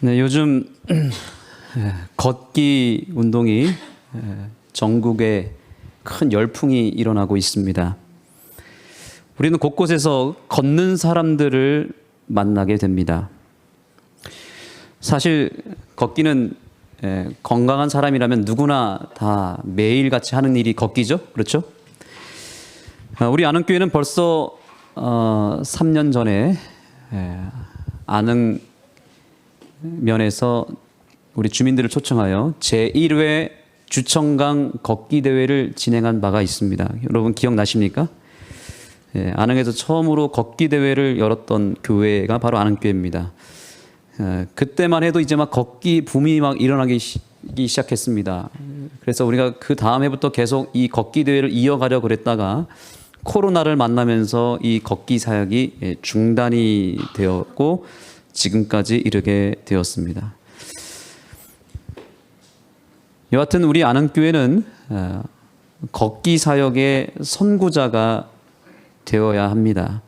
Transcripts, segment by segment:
네, 요즘 걷기 운동이 전국에 큰 열풍이 일어나고 있습니다. 우리는 곳곳에서 걷는 사람들을 만나게 됩니다. 사실 걷기는 건강한 사람이라면 누구나 다 매일같이 하는 일이 걷기죠. 그렇죠? 우리 안흥교회는 벌써 3년 전에 안흥면에서 우리 주민들을 초청하여 제1회 주청강 걷기 대회를 진행한 바가 있습니다. 여러분 기억나십니까? 안흥에서 처음으로 걷기 대회를 열었던 교회가 바로 안흥교회입니다. 그때만 해도 이제 막 걷기 붐이 막 일어나기 시작했습니다. 그래서 우리가 그 다음 해부터 계속 이 걷기 대회를 이어가려고 그랬다가 코로나를 만나면서 이 걷기 사역이 중단이 되었고 지금까지 이르게 되었습니다. 여하튼 우리 안흥교회는 걷기 사역의 선구자가 되어야 합니다.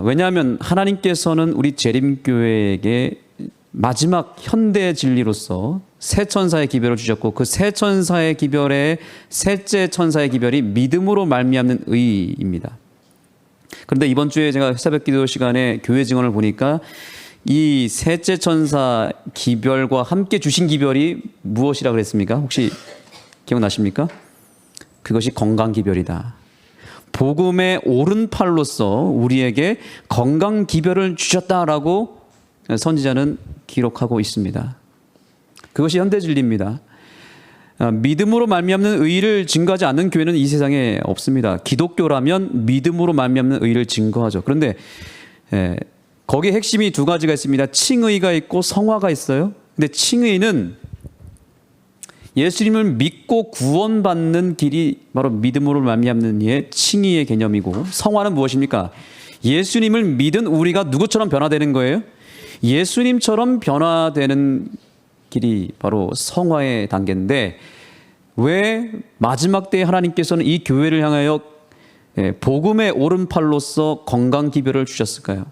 왜냐하면 하나님께서는 우리 재림교회에게 마지막 현대 진리로서 새 천사의 기별을 주셨고 그 새 천사의 기별의 셋째 천사의 기별이 믿음으로 말미암는 의입니다. 그런데 이번 주에 제가 새벽 기도 시간에 교회 증언을 보니까 이 셋째 천사 기별과 함께 주신 기별이 무엇이라 그랬습니까? 혹시 기억나십니까? 그것이 건강 기별이다. 복음의 오른팔로서 우리에게 건강 기별을 주셨다라고 선지자는 기록하고 있습니다. 그것이 현대 진리입니다. 믿음으로 말미암는 의를 증거하지 않는 교회는 이 세상에 없습니다. 기독교라면 믿음으로 말미암는 의를 증거하죠. 그런데 거기에 핵심이 두 가지가 있습니다. 칭의가 있고 성화가 있어요. 근데 칭의는 예수님을 믿고 구원받는 길이 바로 믿음으로 말미암는 이의 칭의의 개념이고, 성화는 무엇입니까? 예수님을 믿은 우리가 누구처럼 변화되는 거예요? 예수님처럼 변화되는 길이 바로 성화의 단계인데, 왜 마지막 때에 하나님께서는 이 교회를 향하여 복음의 오른팔로서 건강 기별을 주셨을까요?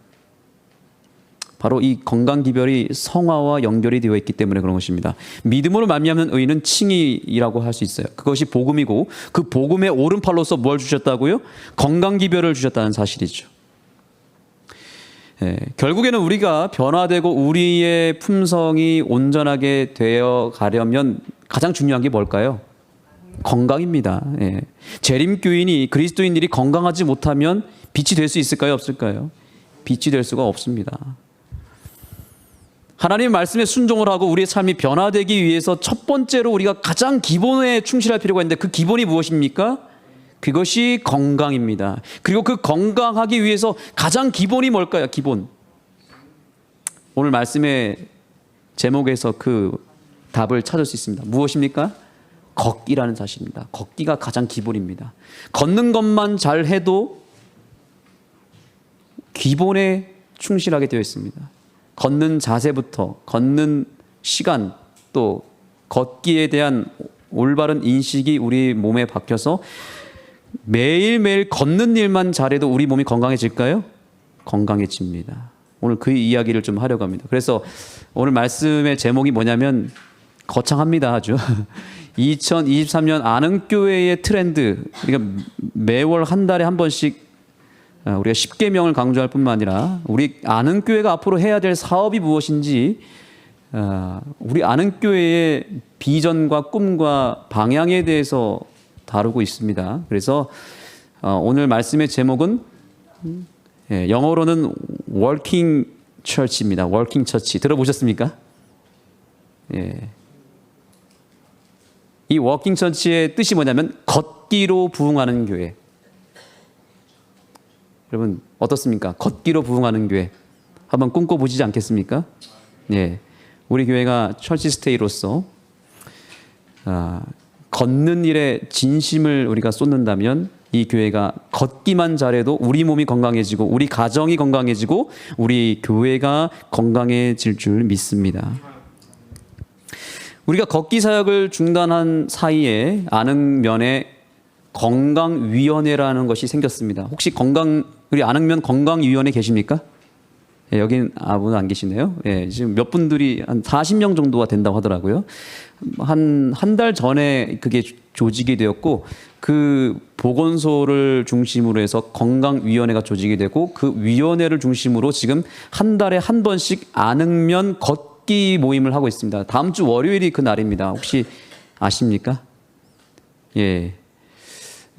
바로 이 건강 기별이 성화와 연결이 되어 있기 때문에 그런 것입니다. 믿음으로 말미암는 의는 칭의라고 할 수 있어요. 그것이 복음이고 그 복음의 오른팔로서 뭘 주셨다고요? 건강 기별을 주셨다는 사실이죠. 결국에는 우리가 변화되고 우리의 품성이 온전하게 되어 가려면 가장 중요한 게 뭘까요? 건강입니다. 재림교인이 그리스도인들이 건강하지 못하면 빛이 될 수 있을까요? 없을까요? 빛이 될 수가 없습니다. 하나님의 말씀에 순종을 하고 우리의 삶이 변화되기 위해서 첫 번째로 우리가 가장 기본에 충실할 필요가 있는데 그 기본이 무엇입니까? 그것이 건강입니다. 그리고 그 건강하기 위해서 가장 기본이 뭘까요? 기본. 오늘 말씀의 제목에서 그 답을 찾을 수 있습니다. 무엇입니까? 걷기라는 사실입니다. 걷기가 가장 기본입니다. 걷는 것만 잘 해도 기본에 충실하게 되어 있습니다. 걷는 자세부터 걷는 시간 또 걷기에 대한 올바른 인식이 우리 몸에 박혀서 매일매일 걷는 일만 잘해도 우리 몸이 건강해질까요? 건강해집니다. 오늘 그 이야기를 좀 하려고 합니다. 그래서 오늘 말씀의 제목이 뭐냐면 거창합니다. 아주 2023년 안흥교회의 트렌드. 그러니까 매월 한 달에 한 번씩 우리가 10계명을 강조할 뿐만 아니라 우리 안흥교회가 앞으로 해야 될 사업이 무엇인지 우리 안흥교회의 비전과 꿈과 방향에 대해서 다루고 있습니다. 그래서 오늘 말씀의 제목은 영어로는 워킹 처치입니다. 워킹 처치 들어보셨습니까? 이 워킹 처치의 뜻이 뭐냐면 걷기로 부흥하는 교회. 여러분 어떻습니까? 걷기로 부흥하는 교회 한번 꿈꿔보시지 않겠습니까? 우리 교회가 철치 스테이로서 걷는 일에 진심을 우리가 쏟는다면 이 교회가 걷기만 잘해도 우리 몸이 건강해지고 우리 가정이 건강해지고 우리 교회가 건강해질 줄 믿습니다. 우리가 걷기 사역을 중단한 사이에 안흥면에 건강위원회라는 것이 생겼습니다. 혹시 우리 안흥면 건강위원회 계십니까? 예, 여긴 아분 안 계시네요. 예, 지금 몇 분들이 한 40명 정도가 된다고 하더라고요. 한 달 전에 그게 조직이 되었고, 그 보건소를 중심으로 해서 건강위원회가 조직이 되고, 그 위원회를 중심으로 지금 한 달에 한 번씩 안흥면 걷기 모임을 하고 있습니다. 다음 주 월요일이 그 날입니다. 혹시 아십니까? 예.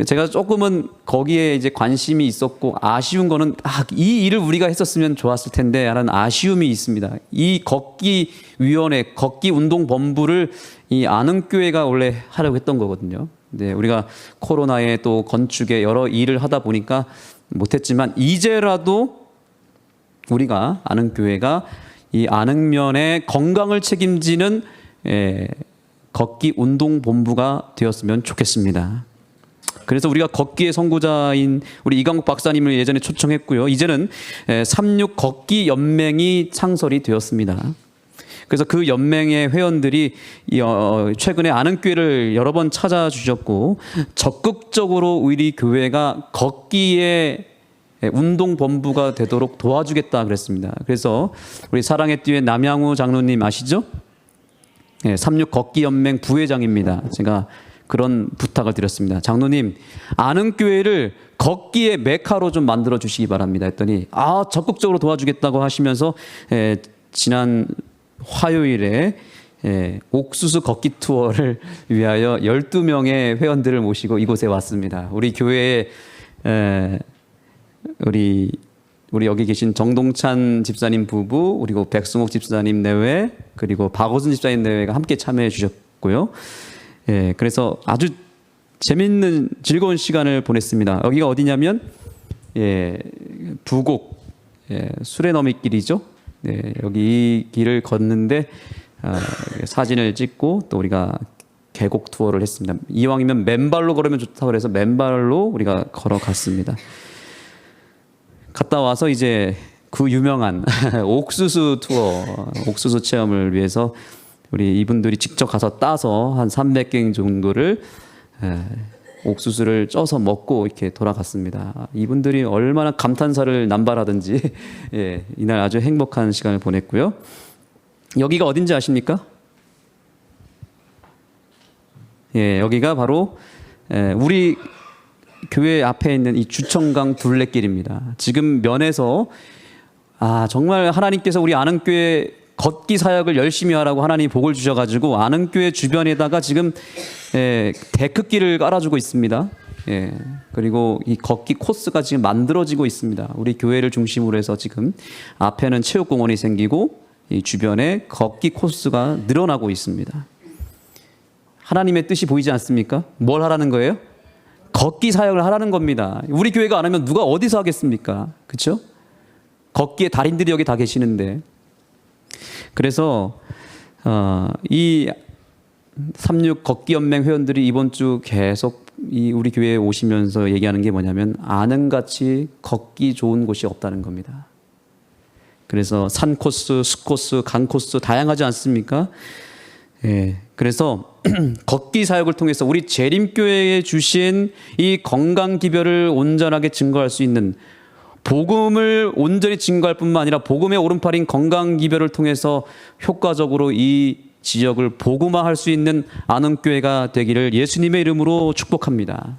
제가 조금은 거기에 이제 관심이 있었고, 아쉬운 거는 이 일을 우리가 했었으면 좋았을 텐데 하는 아쉬움이 있습니다. 이 걷기 위원회, 걷기 운동 본부를 이 안흥교회가 원래 하려고 했던 거거든요. 네, 우리가 코로나에 또 건축에 여러 일을 하다 보니까 못했지만, 이제라도 우리가 안흥교회가 이 안흥면의 건강을 책임지는 걷기 운동 본부가 되었으면 좋겠습니다. 그래서 우리가 걷기의 선구자인 우리 이강국 박사님을 예전에 초청했고요. 이제는 36 걷기 연맹이 창설이 되었습니다. 그래서 그 연맹의 회원들이 최근에 안흥교회를 여러 번 찾아주셨고, 적극적으로 우리 교회가 걷기의 운동본부가 되도록 도와주겠다 그랬습니다. 그래서 우리 사랑의 띠의 남양우 장로님 아시죠? 36 걷기 연맹 부회장입니다. 제가 그런 부탁을 드렸습니다. 장로님, 안흥교회를 걷기의 메카로 좀 만들어 주시기 바랍니다 했더니 적극적으로 도와주겠다고 하시면서 지난 화요일에 옥수수 걷기 투어를 위하여 12명의 회원들을 모시고 이곳에 왔습니다. 우리 교회에 우리 여기 계신 정동찬 집사님 부부, 그리고 백승옥 집사님 내외, 그리고 박오순 집사님 내외가 함께 참여해 주셨고요. 그래서 아주 재밌는 즐거운 시간을 보냈습니다. 여기가 어디냐면 부곡 수레너미길이죠. 여기 이 길을 걷는데 사진을 찍고 또 우리가 계곡 투어를 했습니다. 이왕이면 맨발로 걸으면 좋다고 그래서 맨발로 우리가 걸어갔습니다. 갔다 와서 이제 그 유명한 옥수수 투어, 옥수수 체험을 위해서 우리 이분들이 직접 가서 따서 한 300개 정도를 옥수수를 쪄서 먹고 이렇게 돌아갔습니다. 이분들이 얼마나 감탄사를 남발하든지 이날 아주 행복한 시간을 보냈고요. 여기가 어딘지 아십니까? 여기가 바로 우리 교회 앞에 있는 이 주청강 둘레길입니다. 지금 면에서 정말 하나님께서 우리 안흥교회 걷기 사역을 열심히 하라고 하나님이 복을 주셔가지고 안흥교회 주변에다가 지금 데크길을 깔아주고 있습니다. 그리고 이 걷기 코스가 지금 만들어지고 있습니다. 우리 교회를 중심으로 해서 지금 앞에는 체육공원이 생기고 이 주변에 걷기 코스가 늘어나고 있습니다. 하나님의 뜻이 보이지 않습니까? 뭘 하라는 거예요? 걷기 사역을 하라는 겁니다. 우리 교회가 안 하면 누가 어디서 하겠습니까? 그렇죠? 걷기의 달인들이 여기 다 계시는데, 그래서 이 36 걷기 연맹 회원들이 이번 주 계속 우리 교회에 오시면서 얘기하는 게 뭐냐면, 안흥같이 걷기 좋은 곳이 없다는 겁니다. 그래서 산 코스, 숲 코스, 강 코스 다양하지 않습니까? 그래서 걷기 사역을 통해서 우리 재림교회에 주신 이 건강 기별을 온전하게 증거할 수 있는, 복음을 온전히 증거할 뿐만 아니라 복음의 오른팔인 건강 기별을 통해서 효과적으로 이 지역을 복음화할 수 있는 안흥교회가 되기를 예수님의 이름으로 축복합니다.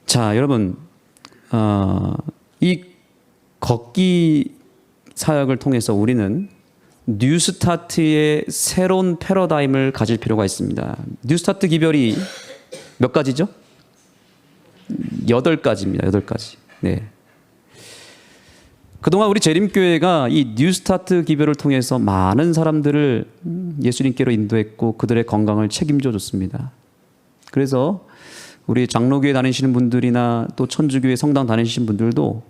자, 여러분, 이 걷기 사역을 통해서 우리는 뉴스타트의 새로운 패러다임을 가질 필요가 있습니다. 뉴스타트 기별이 몇 가지죠? 8가지입니다. 8가지. 그동안 우리 재림교회가 이 뉴스타트 기별을 통해서 많은 사람들을 예수님께로 인도했고 그들의 건강을 책임져 줬습니다. 그래서 우리 장로교회 다니시는 분들이나 또 천주교회 성당 다니시는 분들도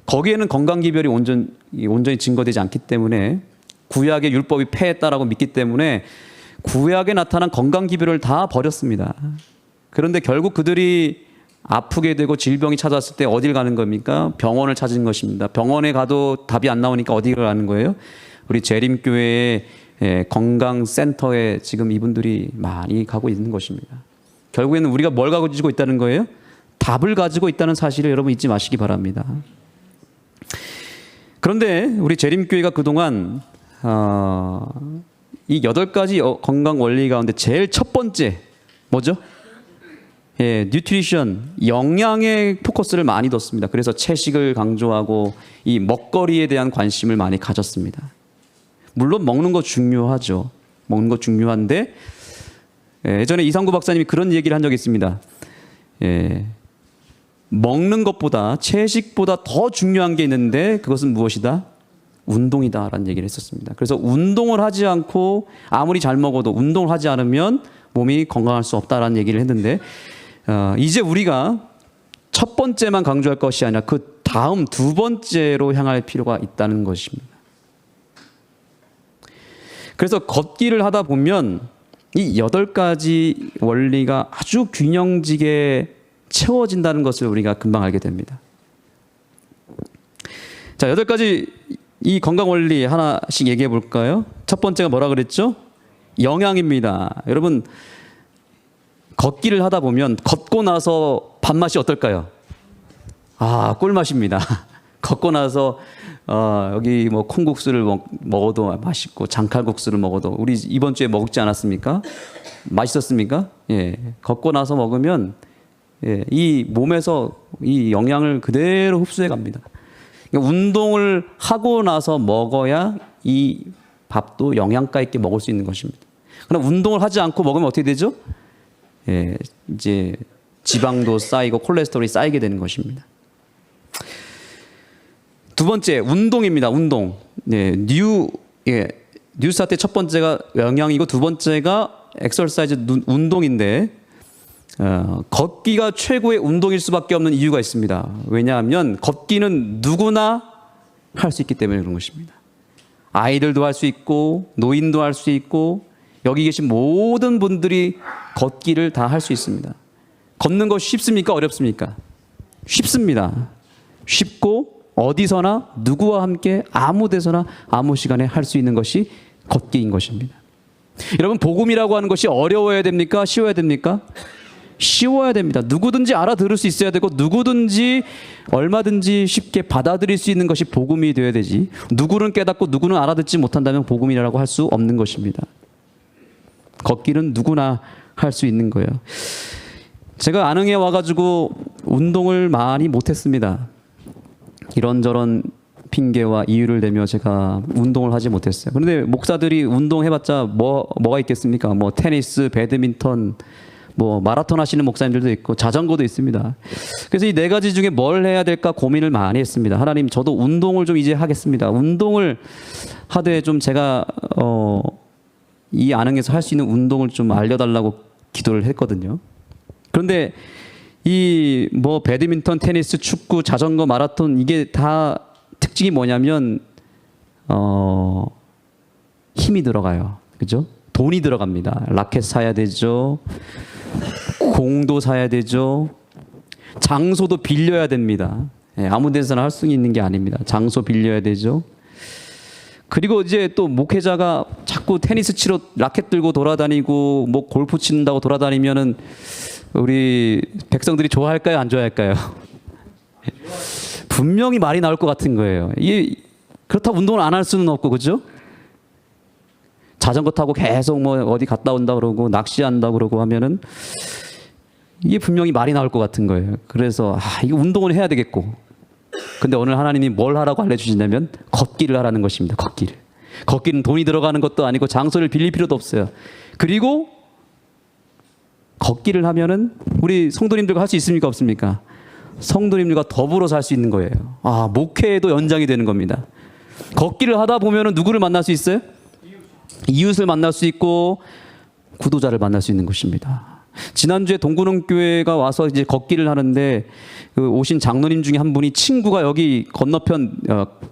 거기에는 건강 기별이 온전히 증거되지 않기 때문에, 구약의 율법이 폐했다라고 믿기 때문에 구약에 나타난 건강 기별을 다 버렸습니다. 그런데 결국 그들이 아프게 되고 질병이 찾아왔을 때 어딜 가는 겁니까? 병원을 찾은 것입니다. 병원에 가도 답이 안 나오니까 어디 가는 거예요? 우리 재림교회의 건강센터에 지금 이분들이 많이 가고 있는 것입니다. 결국에는 우리가 뭘 가지고 있다는 거예요? 답을 가지고 있다는 사실을 여러분 잊지 마시기 바랍니다. 그런데 우리 재림교회가 그동안 이 8가지 건강 원리 가운데 제일 첫 번째 뭐죠? 예, 뉴트리션, 영양에 포커스를 많이 뒀습니다. 그래서 채식을 강조하고 이 먹거리에 대한 관심을 많이 가졌습니다. 물론 먹는 거 중요하죠. 먹는 거 중요한데 예전에 이상구 박사님이 그런 얘기를 한 적이 있습니다. 예, 먹는 것보다 채식보다 더 중요한 게 있는데 그것은 무엇이다? 운동이다라는 얘기를 했었습니다. 그래서 운동을 하지 않고 아무리 잘 먹어도 운동을 하지 않으면 몸이 건강할 수 없다라는 얘기를 했는데 이제 우리가 첫 번째만 강조할 것이 아니라 그 다음 두 번째로 향할 필요가 있다는 것입니다. 그래서 걷기를 하다 보면 이 8가지 원리가 아주 균형지게 채워진다는 것을 우리가 금방 알게 됩니다. 자, 8가지 이 건강 원리 하나씩 얘기해 볼까요? 첫 번째가 뭐라 그랬죠? 영양입니다. 여러분, 걷기를 하다 보면 걷고 나서 밥맛이 어떨까요? 아, 꿀맛입니다. 걷고 나서 여기 뭐 콩국수를 먹어도 맛있고 장칼국수를 먹어도 우리 이번 주에 먹지 않았습니까? 맛있었습니까? 예, 걷고 나서 먹으면 예, 이 몸에서 이 영양을 그대로 흡수해 갑니다. 그러니까 운동을 하고 나서 먹어야 이 밥도 영양가 있게 먹을 수 있는 것입니다. 그러나 운동을 하지 않고 먹으면 어떻게 되죠? 예, 이제 지방도 쌓이고 콜레스테롤이 쌓이게 되는 것입니다. 두 번째, 운동입니다. 운동. 네, 뉴스타트의 첫 번째가 영양이고 두 번째가 엑서사이즈 운동인데 걷기가 최고의 운동일 수밖에 없는 이유가 있습니다. 왜냐하면 걷기는 누구나 할 수 있기 때문에 그런 것입니다. 아이들도 할 수 있고 노인도 할 수 있고 여기 계신 모든 분들이 걷기를 다 할 수 있습니다. 걷는 것이 쉽습니까? 어렵습니까? 쉽습니다. 쉽고 어디서나 누구와 함께 아무 데서나 아무 시간에 할 수 있는 것이 걷기인 것입니다. 여러분, 복음이라고 하는 것이 어려워야 됩니까? 쉬워야 됩니까? 쉬워야 됩니다. 누구든지 알아들을 수 있어야 되고 누구든지 얼마든지 쉽게 받아들일 수 있는 것이 복음이 되어야 되지, 누구는 깨닫고 누구는 알아듣지 못한다면 복음이라고 할 수 없는 것입니다. 걷기는 누구나 할 수 있는 거예요. 제가 안흥에 와가지고 운동을 많이 못했습니다. 이런저런 핑계와 이유를 대며 제가 운동을 하지 못했어요. 그런데 목사들이 운동해봤자 뭐가 있겠습니까? 뭐 테니스, 배드민턴, 뭐 마라톤 하시는 목사님들도 있고 자전거도 있습니다. 그래서 이 4가지 중에 뭘 해야 될까 고민을 많이 했습니다. 하나님, 저도 운동을 좀 이제 하겠습니다. 운동을 하되 좀 제가 이 안흥에서 할 수 있는 운동을 좀 알려달라고 기도를 했거든요. 그런데 이 뭐 배드민턴, 테니스, 축구, 자전거, 마라톤 이게 다 특징이 뭐냐면 힘이 들어가요. 그죠? 돈이 들어갑니다. 라켓 사야 되죠. 공도 사야 되죠. 장소도 빌려야 됩니다. 예, 아무 데서나 할 수 있는 게 아닙니다. 장소 빌려야 되죠. 그리고 이제 또 목회자가 자꾸 테니스 치러 라켓 들고 돌아다니고 뭐 골프 친다고 돌아다니면은 우리 백성들이 좋아할까요? 안 좋아할까요? 분명히 말이 나올 것 같은 거예요. 이게 그렇다고 운동을 안 할 수는 없고, 그죠? 자전거 타고 계속 뭐 어디 갔다 온다 그러고 낚시한다 그러고 하면은 이게 분명히 말이 나올 것 같은 거예요. 그래서 이거 운동을 해야 되겠고, 근데 오늘 하나님이 뭘 하라고 알려주시냐면 걷기를 하라는 것입니다. 걷기를. 걷기는 돈이 들어가는 것도 아니고 장소를 빌릴 필요도 없어요. 그리고 걷기를 하면은 우리 성도님들과 할 수 있습니까? 없습니까? 성도님들과 더불어서 할 수 있는 거예요. 목회에도 연장이 되는 겁니다. 걷기를 하다 보면은 누구를 만날 수 있어요? 이웃을 만날 수 있고 구도자를 만날 수 있는 것입니다. 지난주에 동구농교회가 와서 이제 걷기를 하는데 그 오신 장로님 중에 한 분이 친구가 여기 건너편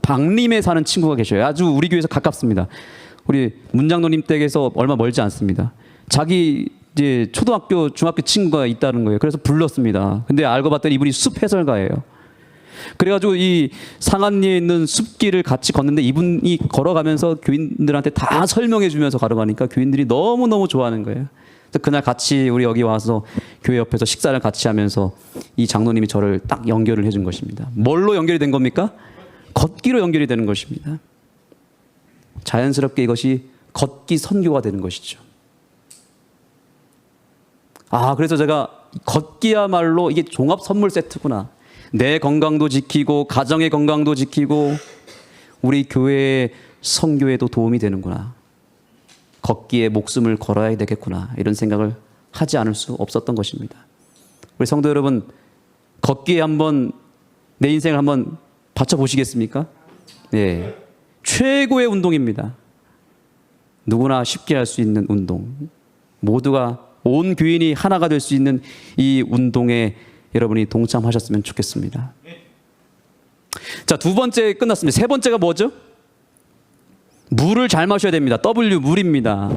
방림에 사는 친구가 계셔요. 아주 우리 교회에서 가깝습니다. 우리 문장로님 댁에서 얼마 멀지 않습니다. 자기 이제 초등학교, 중학교 친구가 있다는 거예요. 그래서 불렀습니다. 근데 알고 봤더니 이분이 숲 해설가예요. 그래가지고 이 상안리에 있는 숲길을 같이 걷는데 이분이 걸어가면서 교인들한테 다 설명해 주면서 걸어가니까 교인들이 너무너무 좋아하는 거예요. 그날 같이 우리 여기 와서 교회 옆에서 식사를 같이 하면서 이 장로님이 저를 딱 연결을 해준 것입니다. 뭘로 연결이 된 겁니까? 걷기로 연결이 되는 것입니다. 자연스럽게 이것이 걷기 선교가 되는 것이죠. 그래서 제가 걷기야말로 이게 종합 선물 세트구나. 내 건강도 지키고 가정의 건강도 지키고 우리 교회의 선교에도 도움이 되는구나. 걷기에 목숨을 걸어야 되겠구나. 이런 생각을 하지 않을 수 없었던 것입니다. 우리 성도 여러분, 걷기에 한번 내 인생을 한번 바쳐보시겠습니까? 네, 최고의 운동입니다. 누구나 쉽게 할 수 있는 운동. 모두가 온 교인이 하나가 될 수 있는 이 운동에 여러분이 동참하셨으면 좋겠습니다. 자, 두 번째 끝났습니다. 세 번째가 뭐죠? 물을 잘 마셔야 됩니다. W 물입니다.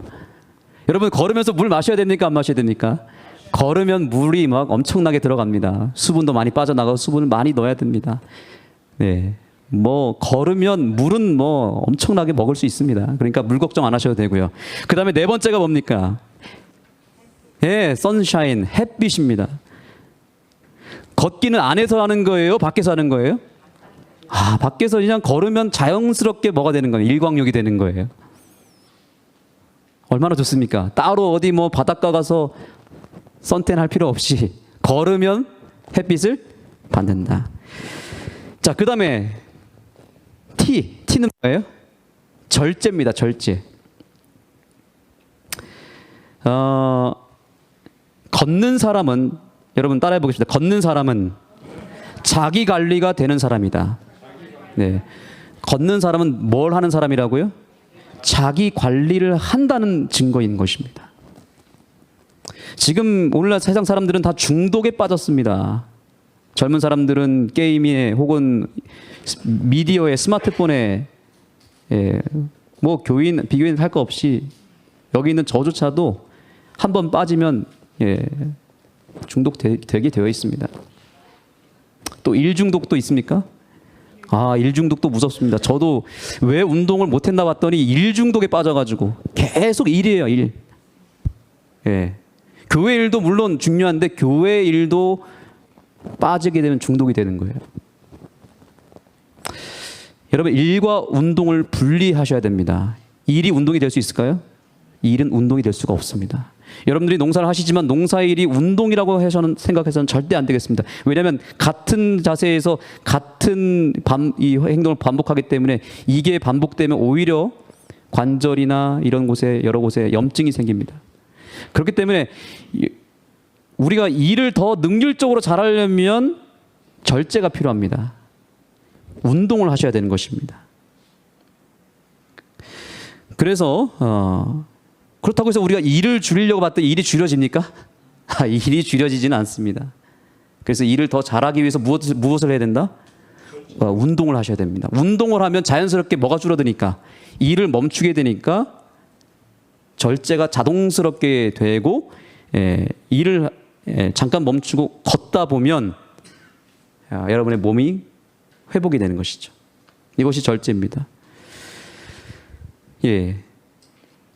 여러분 걸으면서 물 마셔야 됩니까? 안 마셔야 됩니까? 걸으면 물이 막 엄청나게 들어갑니다. 수분도 많이 빠져나가고 수분을 많이 넣어야 됩니다. 네, 뭐 걸으면 물은 뭐 엄청나게 먹을 수 있습니다. 그러니까 물 걱정 안 하셔도 되고요. 그 다음에 네 번째가 뭡니까? 예, 선샤인, 햇빛입니다. 걷기는 안에서 하는 거예요? 밖에서 하는 거예요? 밖에서 그냥 걸으면 자연스럽게 뭐가 되는 거예요? 일광욕이 되는 거예요. 얼마나 좋습니까? 따로 어디 뭐 바닷가 가서 선탠 할 필요 없이 걸으면 햇빛을 받는다. 자, 그 다음에 T는 뭐예요? 절제입니다. 절제. 걷는 사람은, 여러분 따라해 보겠습니다. 걷는 사람은 자기 관리가 되는 사람이다. 네. 걷는 사람은 뭘 하는 사람이라고요? 자기 관리를 한다는 증거인 것입니다. 지금 오늘날 세상 사람들은 다 중독에 빠졌습니다. 젊은 사람들은 게임에 혹은 미디어에, 스마트폰에, 뭐 교인, 비교인 할 거 없이 여기 있는 저조차도 한번 빠지면 중독되게 되어 있습니다. 또 일중독도 있습니까? 일중독도 무섭습니다. 저도 왜 운동을 못했나 봤더니 일중독에 빠져가지고 계속 일이에요, 일. 교회 일도 물론 중요한데 교회 일도 빠지게 되면 중독이 되는 거예요. 여러분, 일과 운동을 분리하셔야 됩니다. 일이 운동이 될 수 있을까요? 일은 운동이 될 수가 없습니다. 여러분들이 농사를 하시지만 농사일이 운동이라고 생각해서는 절대 안 되겠습니다. 왜냐하면 같은 자세에서 같은 이 행동을 반복하기 때문에 이게 반복되면 오히려 관절이나 이런 곳에 여러 곳에 염증이 생깁니다. 그렇기 때문에 우리가 일을 더 능률적으로 잘하려면 절제가 필요합니다. 운동을 하셔야 되는 것입니다. 그래서 그렇다고 해서 우리가 일을 줄이려고 봤더니 일이 줄여집니까? 일이 줄여지지는 않습니다. 그래서 일을 더 잘하기 위해서 무엇을 해야 된다? 운동을 하셔야 됩니다. 운동을 하면 자연스럽게 뭐가 줄어드니까? 일을 멈추게 되니까 절제가 자동스럽게 되고, 일을 잠깐 멈추고 걷다 보면 여러분의 몸이 회복이 되는 것이죠. 이것이 절제입니다.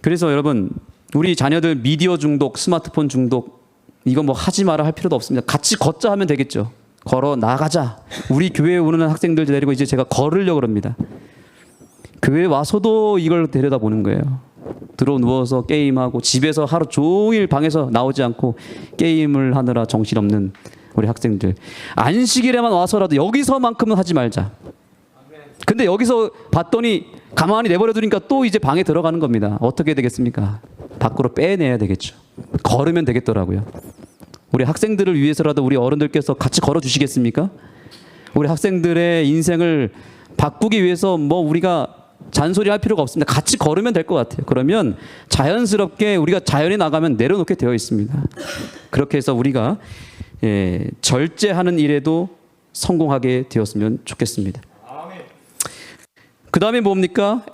그래서 여러분, 우리 자녀들 미디어 중독, 스마트폰 중독, 이거 뭐 하지 마라 할 필요도 없습니다. 같이 걷자 하면 되겠죠. 걸어 나가자. 우리 교회에 오는 학생들 데리고 이제 제가 걸으려고 합니다. 교회에 와서도 이걸 데려다보는 거예요. 들어 누워서 게임하고 집에서 하루 종일 방에서 나오지 않고 게임을 하느라 정신없는 우리 학생들. 안식일에만 와서라도 여기서만큼은 하지 말자. 근데 여기서 봤더니 가만히 내버려 두니까 또 이제 방에 들어가는 겁니다. 어떻게 되겠습니까? 밖으로 빼내야 되겠죠. 걸으면 되겠더라고요. 우리 학생들을 위해서라도 우리 어른들께서 같이 걸어 주시겠습니까? 우리 학생들의 인생을 바꾸기 위해서 뭐 우리가 잔소리 할 필요가 없습니다. 같이 걸으면 될 것 같아요. 그러면 자연스럽게 우리가 자연에 나가면 내려놓게 되어 있습니다. 그렇게 해서 우리가 절제하는 일에도 성공하게 되었으면 좋겠습니다. 그 다음에 뭡니까?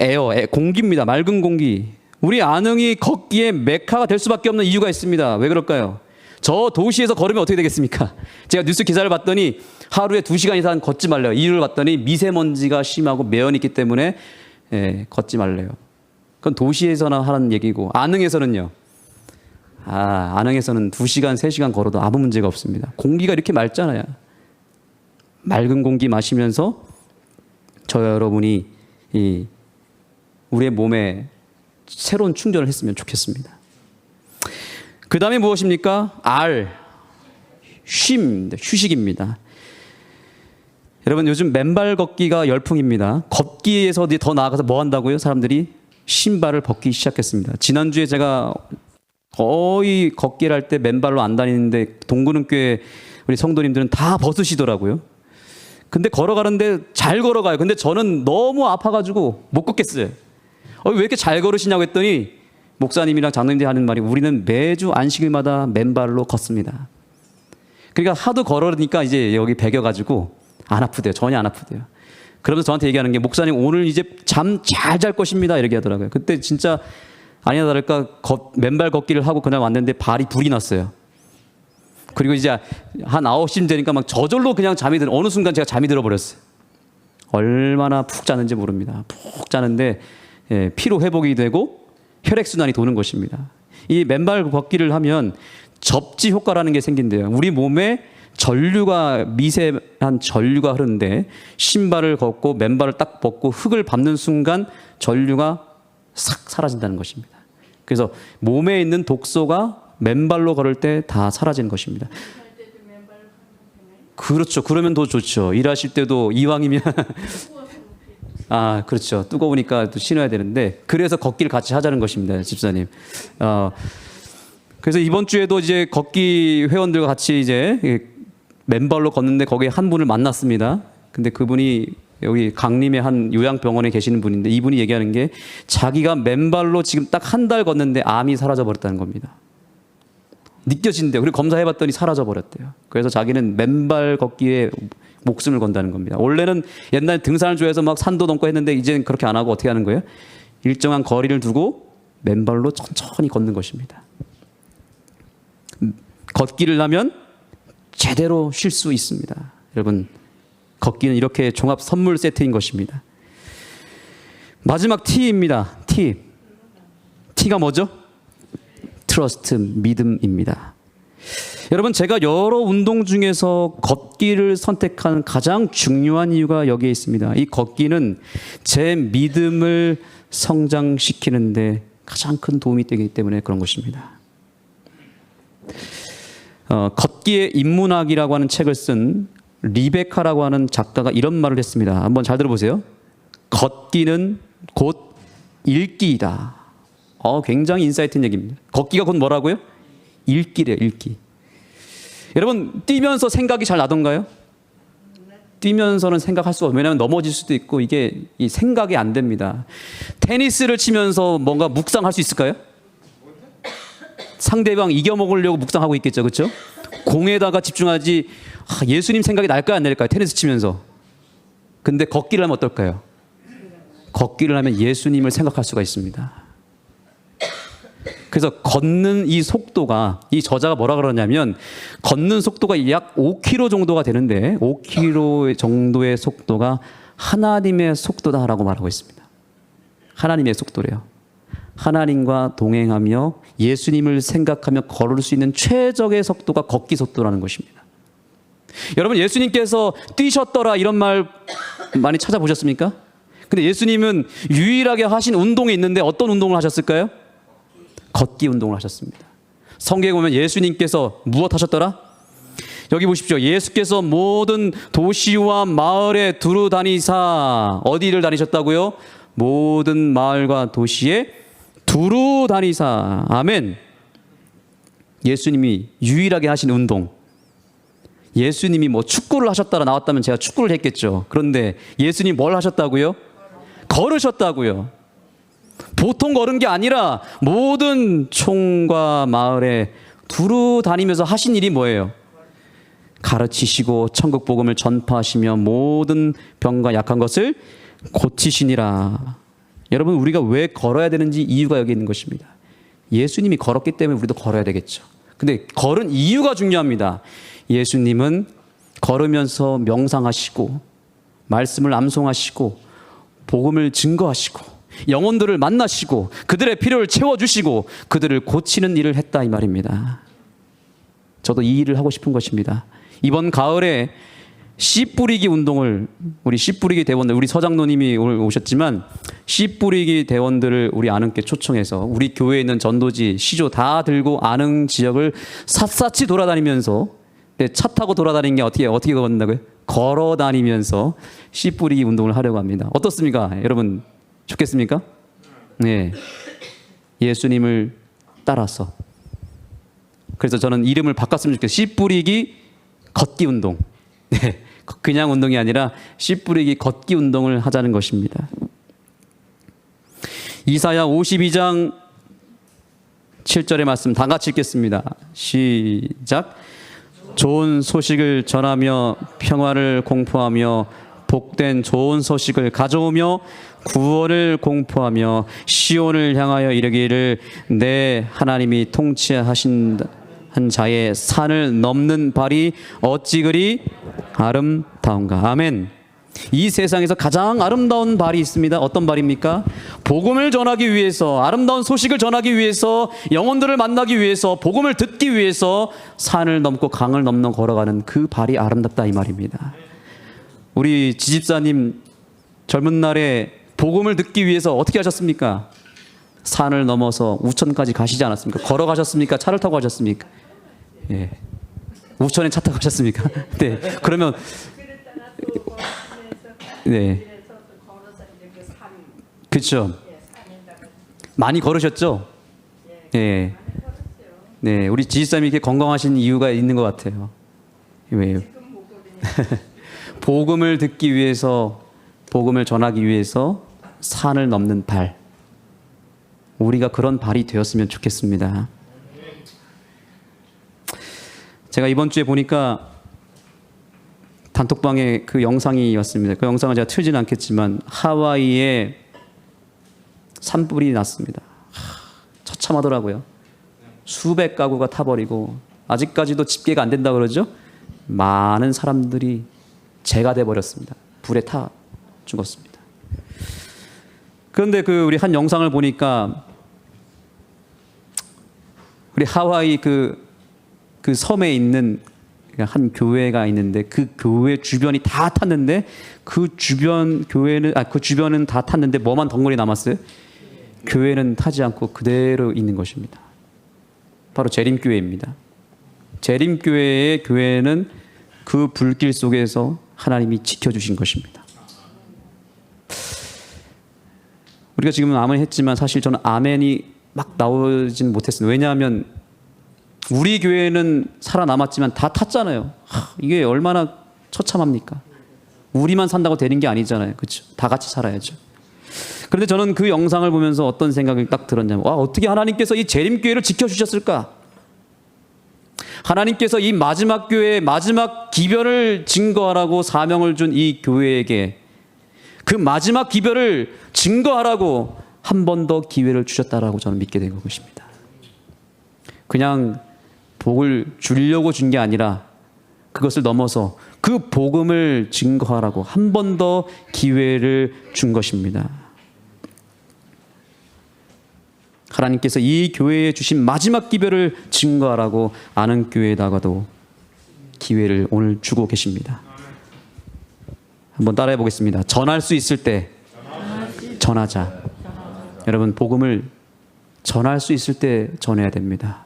공기입니다. 맑은 공기. 우리 안흥이 걷기에 메카가 될 수밖에 없는 이유가 있습니다. 왜 그럴까요? 저 도시에서 걸으면 어떻게 되겠습니까? 제가 뉴스 기사를 봤더니 하루에 2시간 이상 걷지 말래요. 이유를 봤더니 미세먼지가 심하고 매연이 있기 때문에 걷지 말래요. 그건 도시에서나 하는 얘기고, 안흥에서는요. 안흥에서는 2시간, 3시간 걸어도 아무 문제가 없습니다. 공기가 이렇게 맑잖아요. 맑은 공기 마시면서 저와 여러분이 우리의 몸에 새로운 충전을 했으면 좋겠습니다. 그 다음에 무엇입니까? 쉼입니다. 휴식입니다. 여러분, 요즘 맨발 걷기가 열풍입니다. 걷기에서 더 나아가서 뭐 한다고요? 사람들이 신발을 벗기 시작했습니다. 지난주에 제가 거의 걷기를 할 때 맨발로 안 다니는데 동구는교회 우리 성도님들은 다 벗으시더라고요. 근데 걸어가는데 잘 걸어가요. 근데 저는 너무 아파가지고 못 걷겠어요. 왜 이렇게 잘 걸으시냐고 했더니 목사님이랑 장로님들이 하는 말이 우리는 매주 안식일마다 맨발로 걷습니다. 그러니까 하도 걸으니까 이제 여기 배겨가지고 안 아프대요. 전혀 안 아프대요. 그러면서 저한테 얘기하는 게 목사님 오늘 이제 잠 잘 잘 것입니다. 이렇게 하더라고요. 그때 진짜 아니나 다를까 맨발 걷기를 하고 그날 왔는데 발이 불이 났어요. 그리고 이제 한 9시쯤 되니까 막 저절로 그냥 어느 순간 제가 잠이 들어버렸어요. 얼마나 푹 자는지 모릅니다. 푹 자는데 피로 회복이 되고 혈액순환이 도는 것입니다. 이 맨발 걷기를 하면 접지 효과라는 게 생긴대요. 우리 몸에 미세한 전류가 흐르는데 신발을 걷고 맨발을 딱 벗고 흙을 밟는 순간 전류가 싹 사라진다는 것입니다. 그래서 몸에 있는 독소가 맨발로 걸을 때 다 사라지는 것입니다. 그렇죠. 그러면 더 좋죠. 일하실 때도 이왕이면 그렇죠. 뜨거우니까 또 신어야 되는데 그래서 걷기를 같이 하자는 것입니다, 집사님. 그래서 이번 주에도 이제 걷기 회원들과 같이 이제 맨발로 걷는데 거기에 한 분을 만났습니다. 근데 그분이 여기 강림의 한 요양병원에 계시는 분인데 이분이 얘기하는 게 자기가 맨발로 지금 딱 한 달 걷는데 암이 사라져 버렸다는 겁니다. 느껴진대요. 그리고 검사해봤더니 사라져 버렸대요. 그래서 자기는 맨발 걷기에 목숨을 건다는 겁니다. 원래는 옛날 등산을 좋아해서 막 산도 넘고 했는데 이제는 그렇게 안 하고 어떻게 하는 거예요? 일정한 거리를 두고 맨발로 천천히 걷는 것입니다. 걷기를 하면 제대로 쉴 수 있습니다. 여러분, 걷기는 이렇게 종합 선물 세트인 것입니다. 마지막 T입니다. T가 뭐죠? 트러스트, 믿음입니다. 여러분, 제가 여러 운동 중에서 걷기를 선택한 가장 중요한 이유가 여기에 있습니다. 이 걷기는 제 믿음을 성장시키는데 가장 큰 도움이 되기 때문에 그런 것입니다. 걷기의 인문학이라고 하는 책을 쓴 리베카라고 하는 작가가 이런 말을 했습니다. 한번 잘 들어보세요. 걷기는 곧 읽기이다. 굉장히 인사이트 있는 얘기입니다. 걷기가 곧 뭐라고요? 읽기래요, 읽기. 여러분, 뛰면서 생각이 잘 나던가요? 뛰면서는 생각할 수가 없어요. 왜냐하면 넘어질 수도 있고 이게 이 생각이 안 됩니다. 테니스를 치면서 뭔가 묵상할 수 있을까요? 상대방 이겨먹으려고 묵상하고 있겠죠. 그렇죠? 공에다가 집중하지 예수님 생각이 날까요? 안 날까요? 테니스 치면서. 근데 걷기를 하면 어떨까요? 걷기를 하면 예수님을 생각할 수가 있습니다. 그래서 걷는 이 속도가, 이 저자가 뭐라 그러냐면 걷는 속도가 약 5km 정도가 되는데 5km 정도의 속도가 하나님의 속도다라고 말하고 있습니다. 하나님의 속도래요. 하나님과 동행하며 예수님을 생각하며 걸을 수 있는 최적의 속도가 걷기 속도라는 것입니다. 여러분, 예수님께서 뛰셨더라 이런 말 많이 찾아보셨습니까? 근데 예수님은 유일하게 하신 운동이 있는데 어떤 운동을 하셨을까요? 걷기 운동을 하셨습니다. 성경에 보면 예수님께서 무엇 하셨더라? 여기 보십시오. 예수께서 모든 도시와 마을에 두루 다니사, 어디를 다니셨다고요? 모든 마을과 도시에 두루 다니사. 아멘. 예수님이 유일하게 하신 운동. 예수님이 뭐 축구를 하셨다라 나왔다면 제가 축구를 했겠죠. 그런데 예수님 뭘 하셨다고요? 걸으셨다고요. 보통 걸은 게 아니라 모든 촌과 마을에 두루 다니면서 하신 일이 뭐예요? 가르치시고 천국 복음을 전파하시며 모든 병과 약한 것을 고치시니라. 여러분, 우리가 왜 걸어야 되는지 이유가 여기 있는 것입니다. 예수님이 걸었기 때문에 우리도 걸어야 되겠죠. 근데 걸은 이유가 중요합니다. 예수님은 걸으면서 명상하시고 말씀을 암송하시고 복음을 증거하시고 영혼들을 만나시고 그들의 필요를 채워주시고 그들을 고치는 일을 했다 이 말입니다. 저도 이 일을 하고 싶은 것입니다. 이번 가을에 씨 뿌리기 운동을, 우리 씨 뿌리기 대원들, 우리 서장로님이 오늘 오셨지만 씨 뿌리기 대원들을 우리 안흥께 초청해서 우리 교회에 있는 전도지, 시조 다 들고 안흥 지역을 샅샅이 돌아다니면서, 차 타고 돌아다니는 게 어떻게 걷는다고요? 걸어 다니면서 씨 뿌리기 운동을 하려고 합니다. 어떻습니까? 여러분 좋겠습니까? 네. 예수님을 따라서. 그래서 저는 이름을 바꿨으면 좋겠어요. 씨 뿌리기 걷기 운동. 네. 그냥 운동이 아니라 씨 뿌리기 걷기 운동을 하자는 것입니다. 이사야 52장 7절의 말씀 다 같이 읽겠습니다. 시작. 좋은 소식을 전하며 평화를 공포하며 복된 좋은 소식을 가져오며 구원을 공포하며 시온을 향하여 이르기를 내 하나님이 통치하신 한 자의 산을 넘는 발이 어찌 그리 아름다운가. 아멘. 이 세상에서 가장 아름다운 발이 있습니다. 어떤 발입니까? 복음을 전하기 위해서, 아름다운 소식을 전하기 위해서, 영혼들을 만나기 위해서, 복음을 듣기 위해서 산을 넘고 강을 넘는 걸어가는 그 발이 아름답다 이 말입니다. 우리 지집사님 젊은 날에 복음을 듣기 위해서 어떻게 하셨습니까? 산을 넘어서 우천까지 가시지 않았습니까? 걸어가셨습니까? 차를 타고 가셨습니까? 예. 우천에 차 타고 가셨습니까? 네. 그러면 네. 그렇죠. 많이 걸으셨죠? 예. 네. 우리 지지사님이 이렇게 건강하신 이유가 있는 것 같아요. 왜요? 복음을 듣기 위해서, 복음을 전하기 위해서 산을 넘는 발. 우리가 그런 발이 되었으면 좋겠습니다. 제가 이번 주에 보니까 단톡방에 그 영상이 왔습니다. 그 영상을 제가 틀지는 않겠지만 하와이에 산불이 났습니다. 처참하더라고요. 수백 가구가 타버리고 아직까지도 집계가 안 된다고 그러죠. 많은 사람들이 재가 돼버렸습니다. 불에 타 죽었습니다. 그런데 그 우리 한 영상을 보니까 우리 하와이 그 섬에 있는 한 교회가 있는데 그 교회 주변이 다 탔는데 그 주변은 다 탔는데 뭐만 덩어리 남았어요? 교회는 타지 않고 그대로 있는 것입니다. 바로 재림교회입니다. 재림교회의 교회는 그 불길 속에서 하나님이 지켜주신 것입니다. 우리가 지금은 아멘 했지만 사실 저는 아멘이 막 나오진 못했습니다. 왜냐하면 우리 교회는 살아남았지만 다 탔잖아요. 이게 얼마나 처참합니까? 우리만 산다고 되는 게 아니잖아요. 그렇죠? 다 같이 살아야죠. 그런데 저는 그 영상을 보면서 어떤 생각이 딱 들었냐면, 어떻게 하나님께서 이 재림교회를 지켜주셨을까? 하나님께서 이 마지막 교회의 마지막 기별을 증거하라고 사명을 준 이 교회에게 그 마지막 기별을 증거하라고 한 번 더 기회를 주셨다라고 저는 믿게 된 것입니다. 그냥 복을 주려고 준 게 아니라 그것을 넘어서 그 복음을 증거하라고 한 번 더 기회를 준 것입니다. 하나님께서 이 교회에 주신 마지막 기별을 증거하라고 안흥교회에다가도 기회를 오늘 주고 계십니다. 한번 따라해 보겠습니다. 전할 수 있을 때 전하자. 여러분, 복음을 전할 수 있을 때 전해야 됩니다.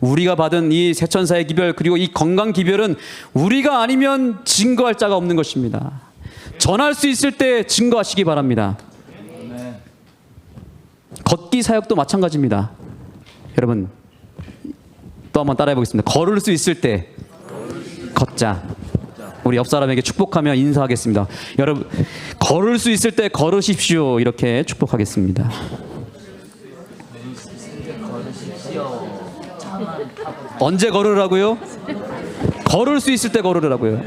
우리가 받은 이 새천사의 기별, 그리고 이 건강 기별은 우리가 아니면 증거할 자가 없는 것입니다. 전할 수 있을 때 증거하시기 바랍니다. 걷기 사역도 마찬가지입니다. 여러분, 또 한번 따라해 보겠습니다. 걸을 수 있을 때 걷자. 우리 옆 사람에게 축복하며 인사하겠습니다. 여러분, 걸을 수 있을 때 걸으십시오. 이렇게 축복하겠습니다. 언제 걸으라고요? 걸을 수 있을 때 걸으라고요.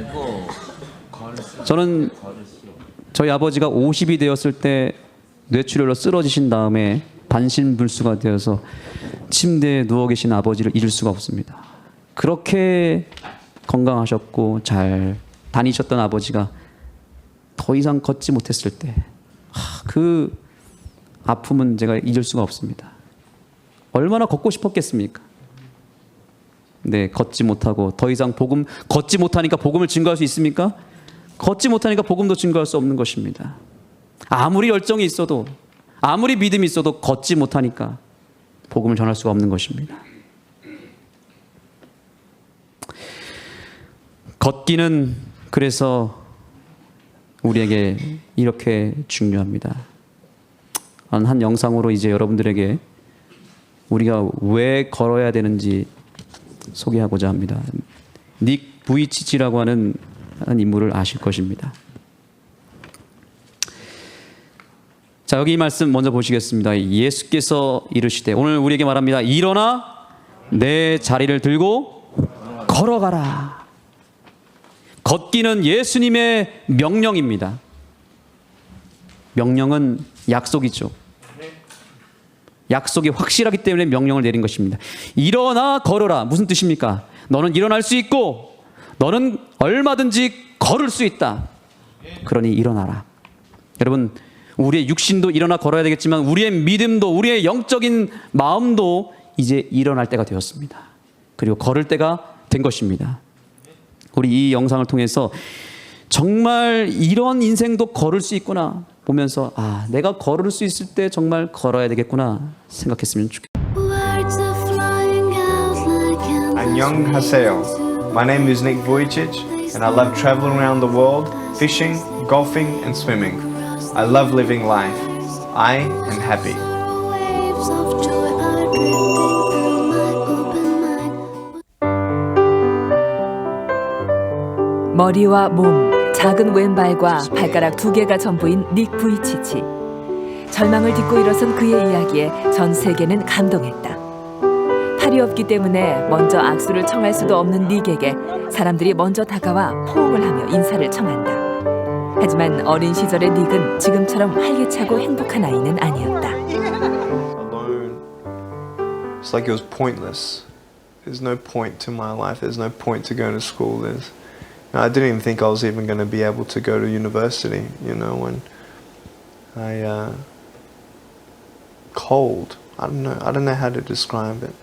저는 저희 아버지가 50이 되었을 때 뇌출혈로 쓰러지신 다음에 반신불수가 되어서 침대에 누워 계신 아버지를 잊을 수가 없습니다. 그렇게 건강하셨고 잘 다니셨던 아버지가 더 이상 걷지 못했을 때 그 아픔은 제가 잊을 수가 없습니다. 얼마나 걷고 싶었겠습니까? 네, 걷지 못하고 더 이상 걷지 못하니까 복음을 증거할 수 있습니까? 걷지 못하니까 복음도 증거할 수 없는 것입니다. 아무리 열정이 있어도, 아무리 믿음이 있어도 걷지 못하니까 복음을 전할 수가 없는 것입니다. 걷기는 그래서 우리에게 이렇게 중요합니다. 한 영상으로 이제 여러분들에게 우리가 왜 걸어야 되는지 소개하고자 합니다. 닉 부이치치라고 하는 인물을 아실 것입니다. 자, 여기 이 말씀 먼저 보시겠습니다. 예수께서 이르시되, 오늘 우리에게 말합니다. 일어나 내 자리를 들고 걸어가라. 걷기는 예수님의 명령입니다. 명령은 약속이죠. 약속이 확실하기 때문에 명령을 내린 것입니다. 일어나 걸어라. 무슨 뜻입니까? 너는 일어날 수 있고 너는 얼마든지 걸을 수 있다. 그러니 일어나라. 여러분, 우리의 육신도 일어나 걸어야 되겠지만 우리의 믿음도, 우리의 영적인 마음도 이제 일어날 때가 되었습니다. 그리고 걸을 때가 된 것입니다. 우리 이 영상을 통해서 정말 이런 인생도 걸을 수 있구나 보면서, 아, 내가 걸을 수 있을 때 정말 걸어야 되겠구나 생각했으면 좋겠습니다. 안녕하세요. My name is Nick Vujicic and I love traveling around the world, fishing, golfing and swimming. I love living life. I am happy. 머리와 몸, 작은 왼발과 발가락 2개가 전부인 닉 부이치치. 절망을 딛고 일어선 그의 이야기에 전 세계는 감동했다. 팔이 없기 때문에 먼저 악수를 청할 수도 없는 닉에게 사람들이 먼저 다가와 포옹을 하며 인사를 청한다. 하지만 어린 시절의 닉은 지금처럼 활기차고 행복한 아이는 아니었다. Alone. It's like it was pointless. There's no point to my life. There's no point to going to school. I didn't even think I was even going to be able to go to university, you know, when cold. I don't know how to describe it,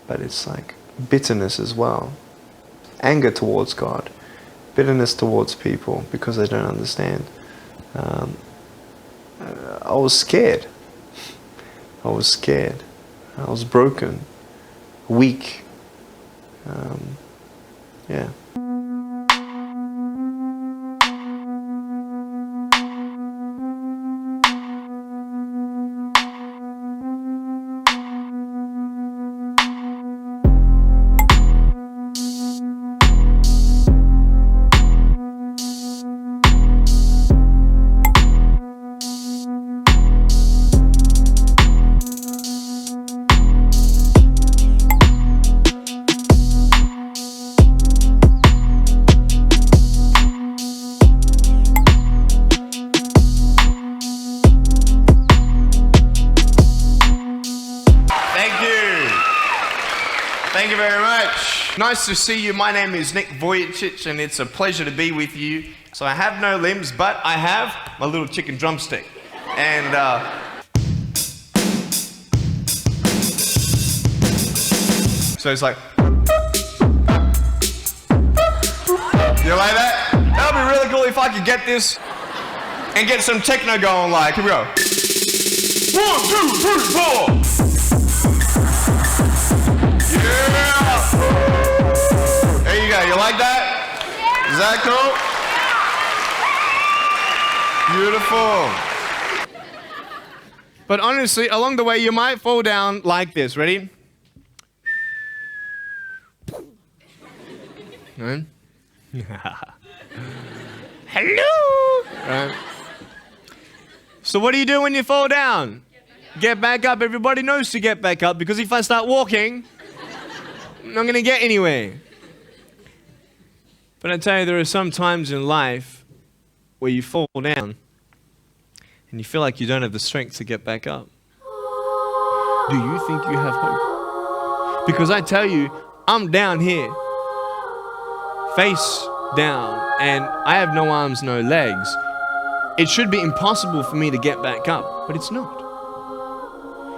but it's like bitterness as well. Anger towards God, bitterness towards people because they don't understand. I was scared. I was broken, weak. Yeah. Thank you very much. Nice to see you. My name is Nick Vujicic and it's a pleasure to be with you. So I have no limbs, but I have my little chicken drumstick. And so it's like, you like that? That would be really cool if I could get this and get some techno going. Like, here we go. 1, 2, 3, 4. Yeah! There you go. You like that? Is that cool? Beautiful. But honestly, along the way, you might fall down like this. Ready? Right? Hello! Right. So what do you do when you fall down? Get back up. Everybody knows to get back up because if I start walking, I'm not going to get anywhere. But I tell you, there are some times in life where you fall down and you feel like you don't have the strength to get back up. Do you think you have hope? Because I tell you, I'm down here, face down, and I have no arms, no legs. it should be impossible for me to get back up, but it's not.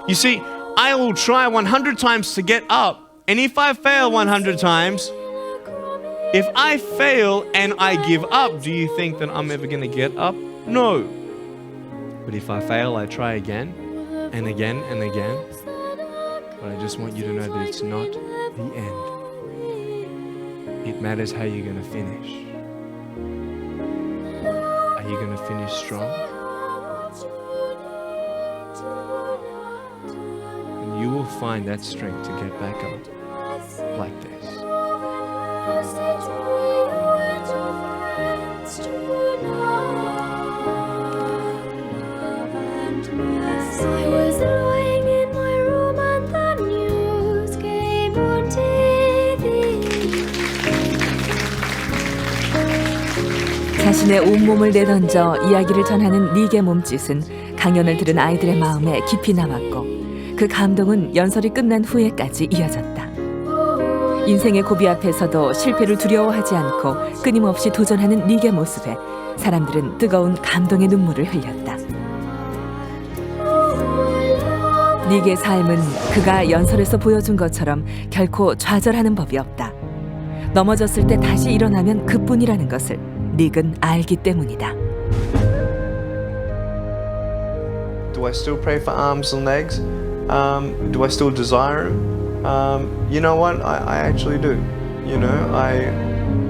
You see, I will try 100 times to get up, and if I fail 100 times, if I fail and I give up, do you think that I'm ever going to get up? No. But if I fail, I try again and again and again. But I just want you to know that it's not the end. It matters how you're going to finish. Are you going to finish strong? And you will find that strength to get back up like this. I was lying in my room and the news came on TV. 자신의 온몸을 내던져 이야기를 전하는 닉의 몸짓은 강연을 들은 아이들의 마음에 깊이 남았고 그 감동은 연설이 끝난 후에까지 이어졌다. 인생의 고비 앞에서도 실패를 두려워하지 않고 끊임없이 도전하는 닉의 모습에 사람들은 뜨거운 감동의 눈물을 흘렸다. 닉의 삶은 그가 연설에서 보여준 것처럼 결코 좌절하는 법이 없다. 넘어졌을 때 다시 일어나면 그뿐이라는 것을 닉은 알기 때문이다. Do I still pray for arms and legs? Do I still desire him? You know what? I actually do. You know,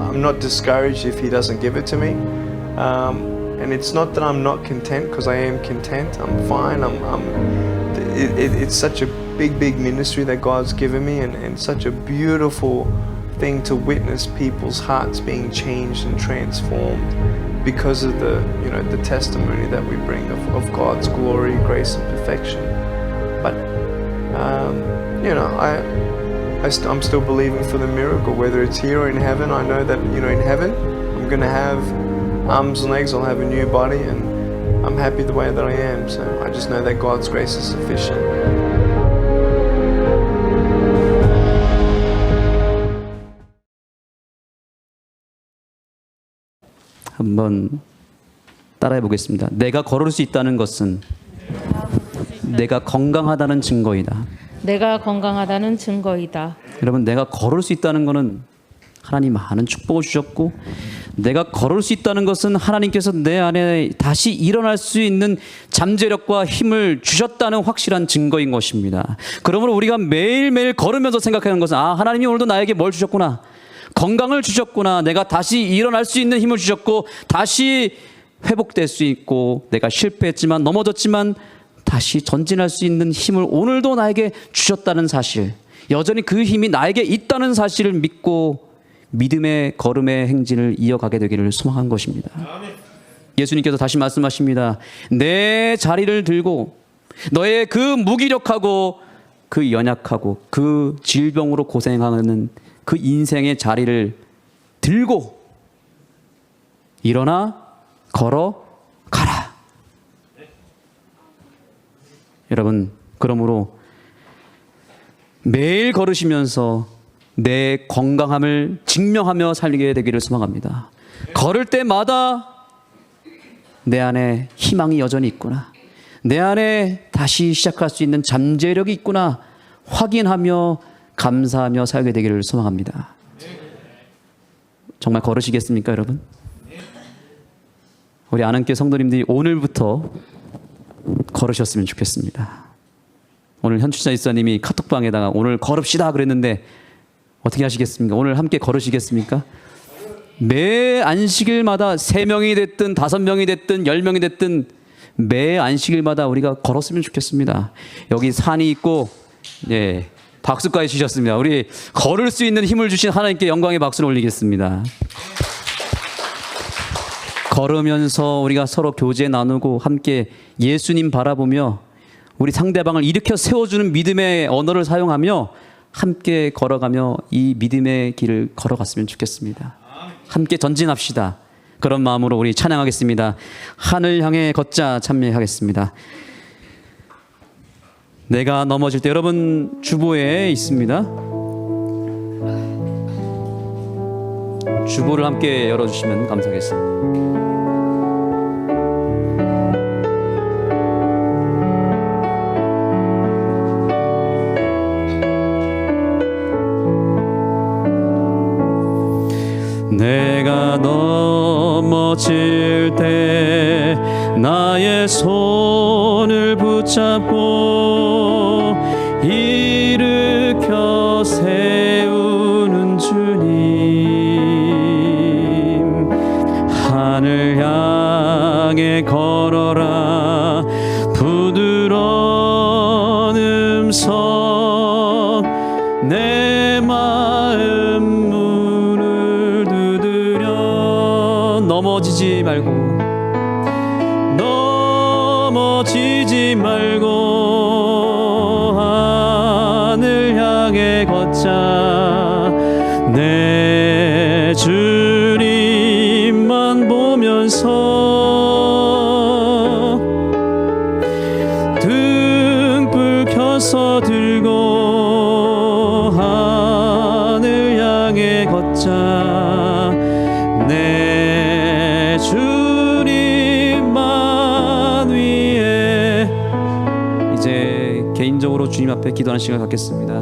I'm not discouraged if he doesn't give it to me. And it's not that I'm not content, because I am content. I'm fine. It's such a big ministry that God's given me, and such a beautiful thing to witness people's hearts being changed and transformed because of the testimony that we bring of God's glory, grace, and perfection. But I'm still believing for the miracle, whether it's here or in heaven. I know that in heaven I'm going to have arms and legs. I'll have a new body, and I'm happy the way that I am. So I just know that God's grace is sufficient. 한번 따라해 보겠습니다. 내가 걸을 수 있다는 것은 내가 건강하다는 증거이다. 내가 건강하다는 증거이다. 여러분, 내가 걸을 수 있다는 것은 하나님 많은 축복을 주셨고, 내가 걸을 수 있다는 것은 하나님께서 내 안에 다시 일어날 수 있는 잠재력과 힘을 주셨다는 확실한 증거인 것입니다. 그러므로 우리가 매일매일 걸으면서 생각하는 것은 하나님이 오늘도 나에게 뭘 주셨구나, 건강을 주셨구나, 내가 다시 일어날 수 있는 힘을 주셨고 다시 회복될 수 있고, 내가 실패했지만 넘어졌지만 다시 전진할 수 있는 힘을 오늘도 나에게 주셨다는 사실, 여전히 그 힘이 나에게 있다는 사실을 믿고 믿음의 걸음의 행진을 이어가게 되기를 소망한 것입니다. 예수님께서 다시 말씀하십니다. 내 자리를 들고 너의 그 무기력하고 그 연약하고 그 질병으로 고생하는 그 인생의 자리를 들고 일어나 걸어가라. 여러분, 그러므로 매일 걸으시면서 내 건강함을 증명하며 살게 되기를 소망합니다. 걸을 때마다 내 안에 희망이 여전히 있구나, 내 안에 다시 시작할 수 있는 잠재력이 있구나 확인하며 감사하며 살게 되기를 소망합니다. 정말 걸으시겠습니까, 여러분? 우리 아는교회 성도님들이 오늘부터 걸으셨으면 좋겠습니다. 오늘 현추자 이사님이 카톡방에다가 오늘 걸읍시다 그랬는데 어떻게 하시겠습니까? 오늘 함께 걸으시겠습니까? 매 안식일마다 3명이 됐든 5명이 됐든 10명이 됐든 매 안식일마다 우리가 걸었으면 좋겠습니다. 여기 산이 있고, 예, 박수까지 주셨습니다. 우리 걸을 수 있는 힘을 주신 하나님께 영광의 박수를 올리겠습니다. 걸으면서 우리가 서로 교제 나누고 함께 예수님 바라보며 우리 상대방을 일으켜 세워주는 믿음의 언어를 사용하며 함께 걸어가며 이 믿음의 길을 걸어갔으면 좋겠습니다. 함께 전진합시다. 그런 마음으로 우리 찬양하겠습니다. 하늘 향해 걷자 참여하겠습니다. 내가 넘어질 때, 여러분 주보에 있습니다. 주보를 함께 열어주시면 감사하겠습니다. 내가 넘어질 때 나의 손을 붙잡고 일으켜 세우는 주님, 하늘 향해 걸어라 부드러운 음성, 내 마음 문을 두드려. 넘어지지 말고, 넘어지지 말고 하늘 향해 걷자. 내 주님만 보면서 등불 켜서 들고 하늘 향해 걷자. 내 주님만 위해. 이제 개인적으로 주님 앞에 기도하는 시간을 갖겠습니다.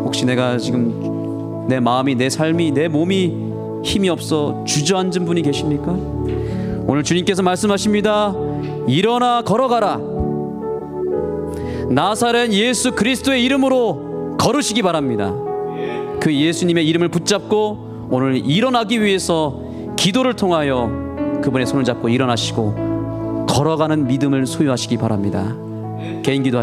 혹시 내가 지금 내 마음이, 내 삶이, 내 몸이 힘이 없어 주저앉은 분이 계십니까? 오늘 주님께서 말씀하십니다. 일어나 걸어가라. 나사렛 예수 그리스도의 이름으로 걸으시기 바랍니다. 그 예수님의 이름을 붙잡고 오늘 일어나기 위해서 기도를 통하여 그분의 손을 잡고 일어나시고 걸어가는 믿음을 소유하시기 바랍니다. 개인 기도하시기